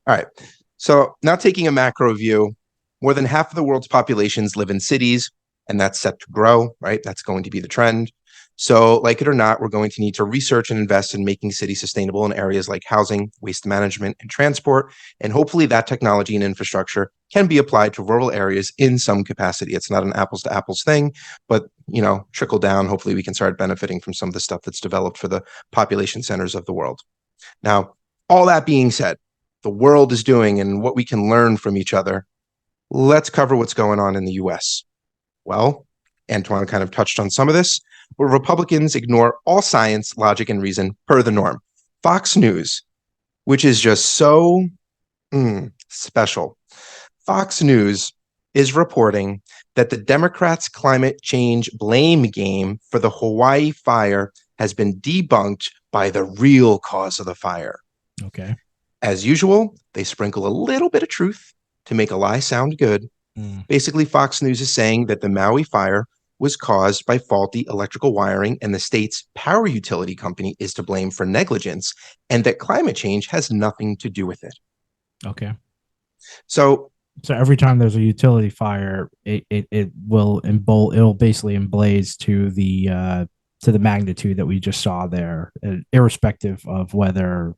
All right. So now taking a macro view, more than half of the world's populations live in cities, and that's set to grow, right? That's going to be the trend. So, like it or not, we're going to need to research and invest in making cities sustainable in areas like housing, waste management, and transport. And hopefully, that technology and infrastructure can be applied to rural areas in some capacity. It's not an apples to apples thing, but trickle down. Hopefully, we can start benefiting from some of the stuff that's developed for the population centers of the world. Now, all that being said, the world is doing and what we can learn from each other. Let's cover what's going on in the US. Well, Antoine kind of touched on some of this, where Republicans ignore all science, logic, and reason per the norm. Fox News, which is just so special. Fox News is reporting that the Democrats' climate change blame game for the Hawaii fire has been debunked by the real cause of the fire. Okay. As usual, they sprinkle a little bit of truth to make a lie sound good. Basically, Fox News is saying that the Maui fire was caused by faulty electrical wiring and the state's power utility company is to blame for negligence, and that climate change has nothing to do with it. Okay. So every time there's a utility fire, it will it'll basically emblaze to the magnitude that we just saw there, irrespective of whether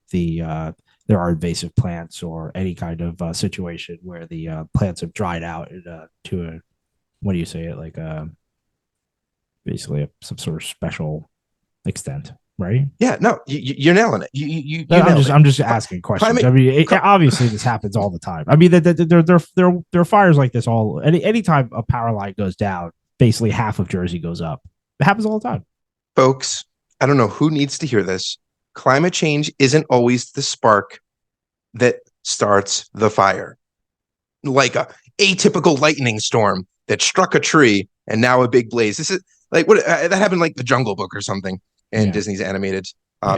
there are invasive plants or any kind of situation where the plants have dried out to a, what do you say it, like basically some sort of special extent, right? Yeah, no, you're nailing it. You I'm just asking questions. I mean, obviously this happens all the time. I mean, there are fires like this anytime a power line goes down, basically half of Jersey goes up. It happens all the time. Folks, I don't know who needs to hear this. Climate change isn't always the spark that starts the fire. Like a atypical lightning storm that struck a tree and now a big blaze. This is like what that happened like the Jungle Book or something in Disney's animated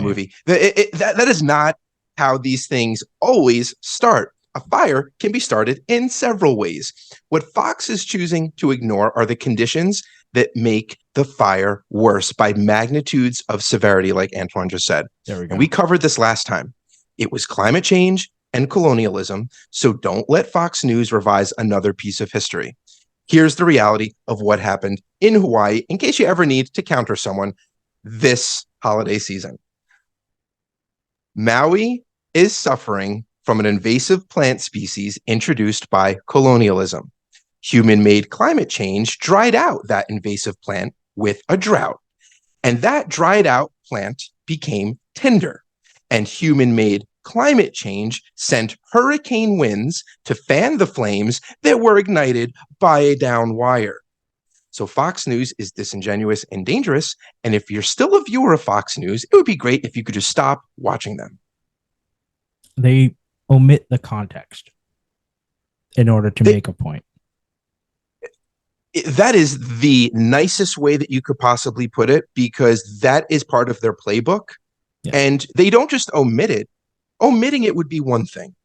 movie. That is not how these things always start. A fire can be started in several ways. What Fox is choosing to ignore are the conditions that make the fire worse by magnitudes of severity, like Antoine just said. There we go. And we covered this last time. It was climate change and colonialism, so don't let Fox News revise another piece of history. Here's the reality of what happened in Hawaii, in case you ever need to counter someone this holiday season. Maui is suffering from an invasive plant species introduced by colonialism. Human-made climate change dried out that invasive plant with a drought. And that dried out plant became tinder. And human-made climate change sent hurricane winds to fan the flames that were ignited by a down wire. So Fox News is disingenuous and dangerous. And if you're still a viewer of Fox News, it would be great if you could just stop watching them. They omit the context in order to make a point. That is the nicest way that you could possibly put it, because that is part of their playbook. Yeah. And they don't just omit it. Omitting it would be one thing.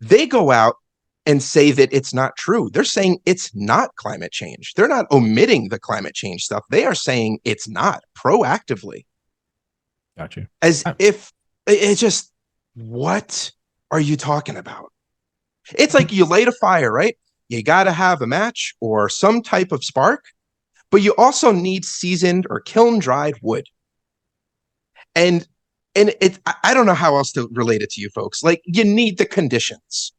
They go out and say that it's not true. They're saying it's not climate change. They're not omitting the climate change stuff. They are saying it's not proactively. Got you. As if it's just, what are you talking about? It's like you light a fire, right? You got to have a match or some type of spark, but you also need seasoned or kiln dried wood. And I don't know how else to relate it to you folks. Like, you need the conditions.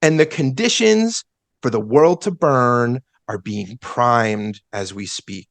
And the conditions for the world to burn are being primed as we speak.